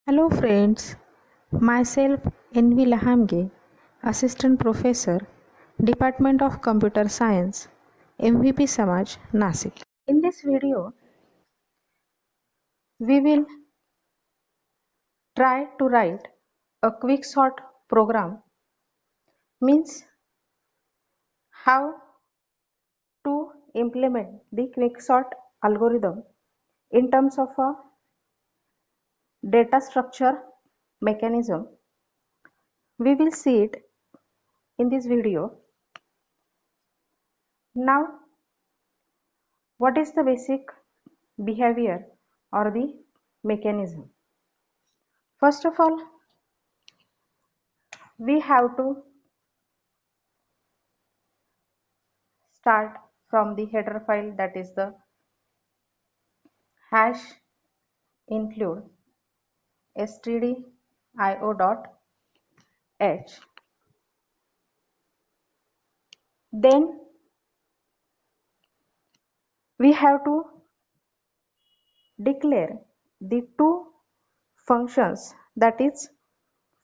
Hello friends, myself Envy Lahamge, Assistant Professor, Department of Computer Science, MVP Samaj, Nasik. In this video, we will try to write a quick sort program, means how to implement the quick sort algorithm in terms of a data structure mechanism. We will see it in this video. Now, what is the basic behavior or the mechanism? First of all, we have to start from the header file, that is the hash include stdio.h. Then we have to declare the two functions, that is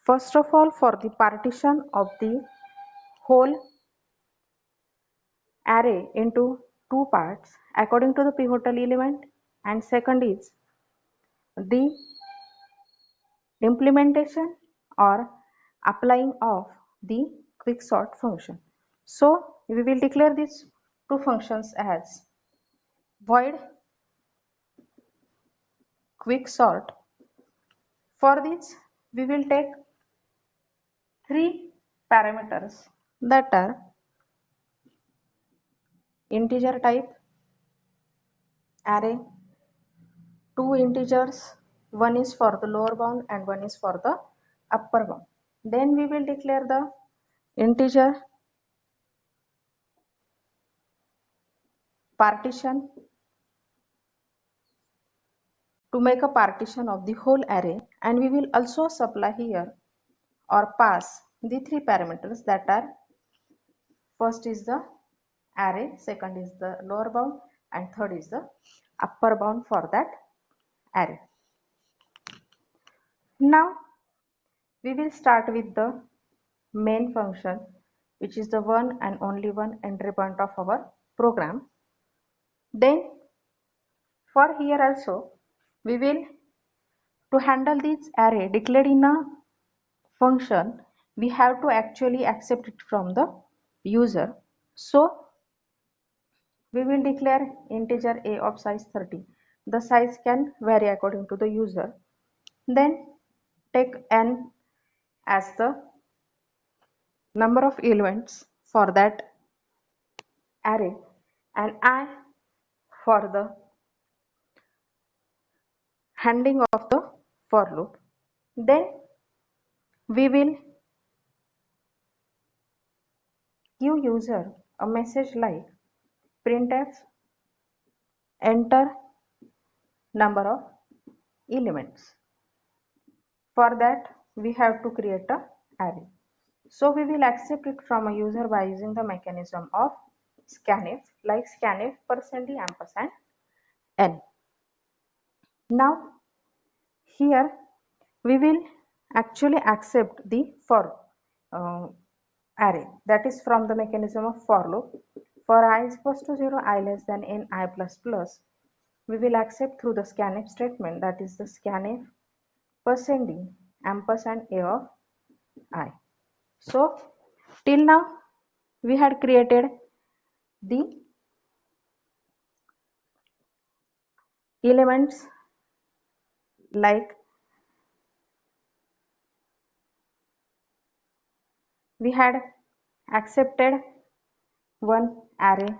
first of all for the partition of the whole array into two parts according to the pivotal element, and second is the implementation or applying of the quicksort function. So we will declare these two functions as void quicksort. For this we will take three parameters, that are integer type array, two integers, one is for the lower bound and one is for the upper bound. Then we will declare the integer partition to make a partition of the whole array, and we will also supply here or pass the three parameters, that are first is the array, second is the lower bound, and third is the upper bound for that array. Now we will start with the main function, which is the one and only one entry point of our program. Then for here also we will, to handle this array declared in a function, we have to actually accept it from the user. So we will declare integer a of size 30. The size can vary according to the user. Then take n as the number of elements for that array and I for the handling of the for loop. Then we will give user a message like printf enter number of elements. For that we have to create a array. So we will accept it from a user by using the mechanism of scanf, like scanf %d ampersand n. Now here we will actually accept the for array, that is from the mechanism of for loop. For I is equals to 0, I less than n, I plus plus, we will accept through the scanf statement, that is the scanf %d ampersand a of I. So till now we had created the elements like we had accepted one array,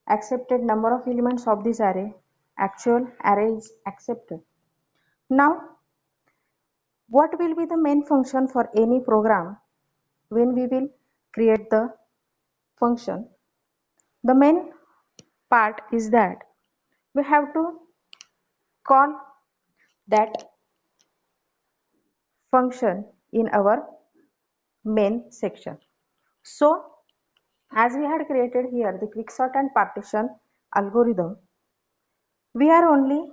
accepted number of elements of this array, actual array is accepted. Now what will be the main function for any program when we will create the function? The main part is that we have to call that function in our main section. So as we had created here the quicksort and partition algorithm, we are only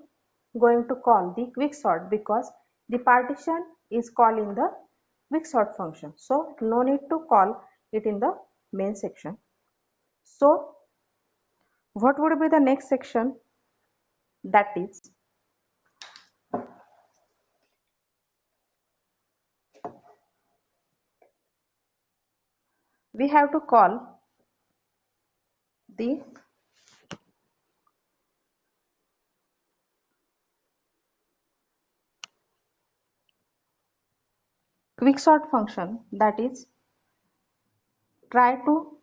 going to call the quicksort because the partition is called in the quicksort function. So no need to call it in the main section. So what would be the next section? That is we have to call the quicksort function, that is try to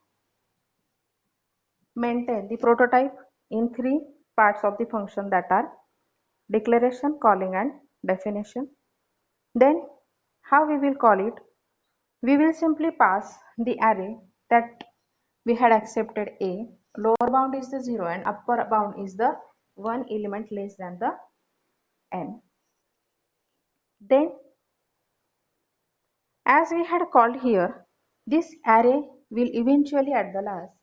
maintain the prototype in three parts of the function, that are declaration, calling and definition. Then how we will call it? We will simply pass the array that we had accepted A. Lower bound is the 0 and upper bound is the one element less than the n. Then as we had called here, this array will eventually at the last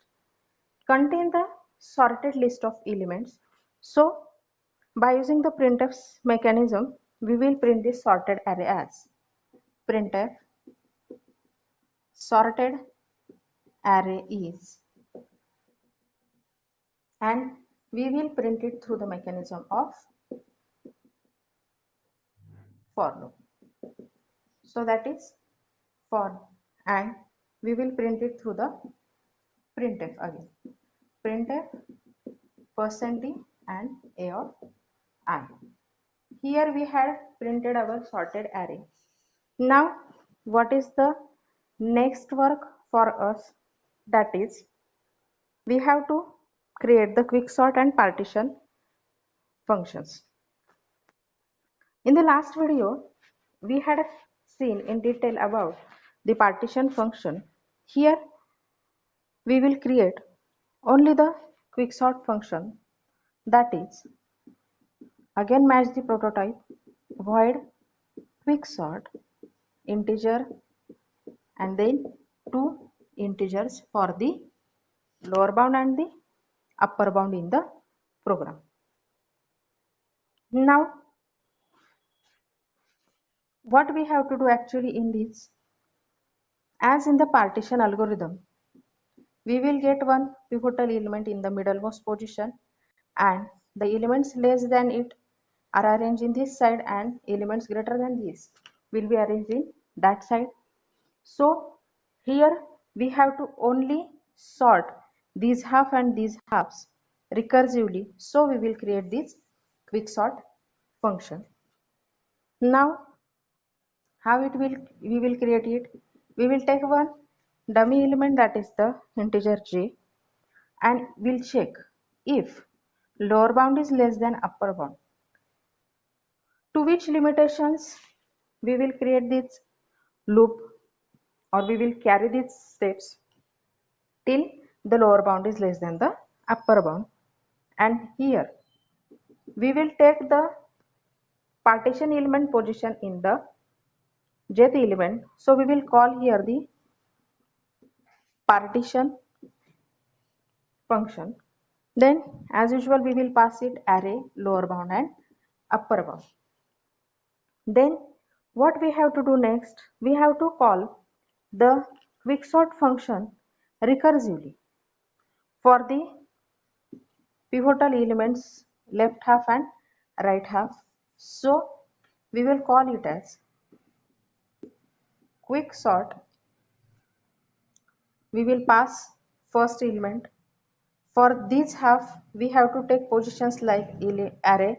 contain the sorted list of elements. So by using the printf's mechanism, we will print this sorted array as printf sorted array is, and we will print it through the mechanism of for loop. So that is for, and we will print it through the printf again. Printf %d and a of I. Here we had printed our sorted array. Now what is the next work for us? That is we have to create the quicksort and partition functions. In the last video, we had seen in detail about the partition function. Here we will create only the quicksort function, that is again match the prototype void quicksort integer and then two integers for the lower bound and the upper bound in the program. Now what we have to do actually in this, as in the partition algorithm, we will get one pivotal element in the middlemost position and the elements less than it are arranged in this side and elements greater than this will be arranged in that side. So here we have to only sort these half and these halves recursively. So we will create this quicksort function. Now how it will we will create it? We will take one dummy element, that is the integer j, and we'll check if lower bound is less than upper bound. To which limitations we will create this loop, or we will carry these steps till the lower bound is less than the upper bound. And here we will take the partition element position in the jth element. So we will call here the partition function. Then as usual we will pass it array, lower bound and upper bound. Then what we have to do next? We have to call the quicksort function recursively for the pivotal elements left half and right half. So we will call it as quicksort. We will pass first element. For this half we have to take positions like array,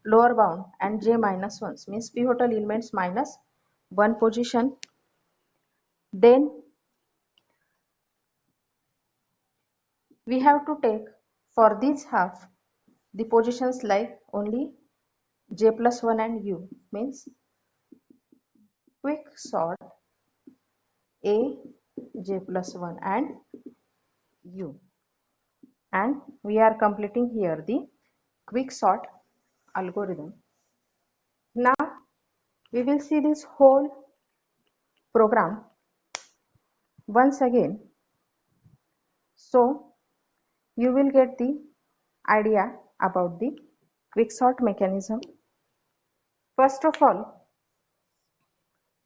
lower bound and j minus 1, means pivotal elements minus 1 position. Then we have to take for this half the positions like only j plus 1 and u, means quicksort a, j plus 1 and u, and we are completing here the quicksort algorithm. Now we will see this whole program once again, so you will get the idea about the quicksort mechanism. First of all,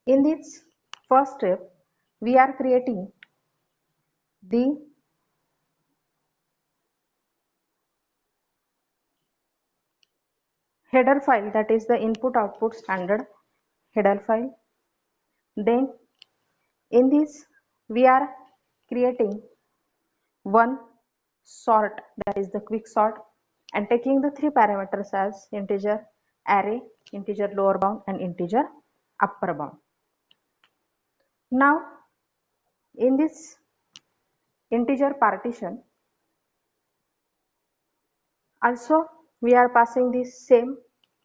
in this first step, we are creating the header file, that is the input output standard header file. Then in this we are creating one sort, that is the quick sort, and taking the three parameters as integer array, integer lower bound, and integer upper bound. Now in this integer partition also we are passing the same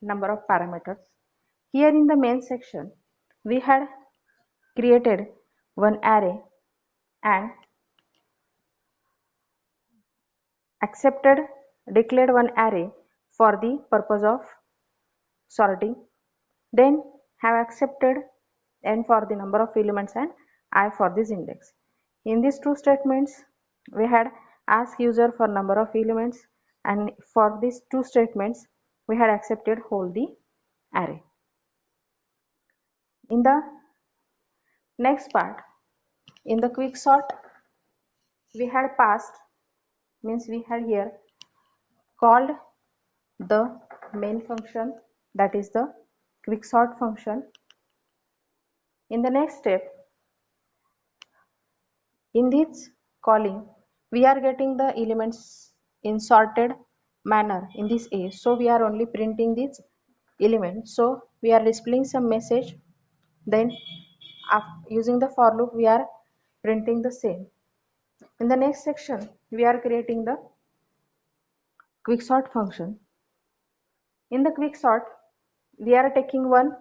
number of parameters. Here in the main section we had created one array and declared one array for the purpose of sorting, then have accepted n for the number of elements and I for this index. In these two statements we had ask user for number of elements, and for these two statements we had accepted whole the array. In the next part, in the quick sort, we had passed, means we had here called the main function, that is the quick sort function. In the next step, in this calling, we are getting the elements in sorted manner in this A. So we are only printing this element. So we are displaying some message. Then using the for loop, we are printing the same. In the next section, we are creating the quicksort function. In the quicksort, we are taking one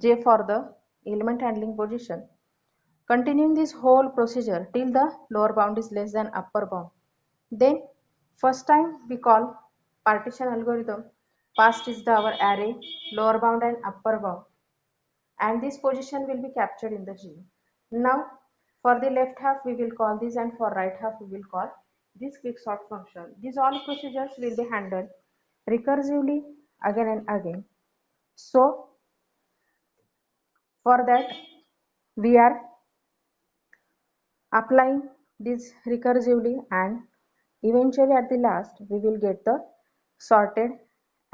j for the element handling position, continuing this whole procedure till the lower bound is less than upper bound. Then first time we call partition algorithm, past is the our array, lower bound and upper bound, and this position will be captured in the G. Now for the left half we will call this, and for right half we will call this quicksort function. These all procedures will be handled recursively again and again. So for that we are applying this recursively, and eventually at the last we will get the sorted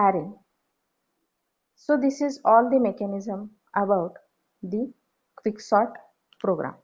array. So this is all the mechanism about the quicksort program.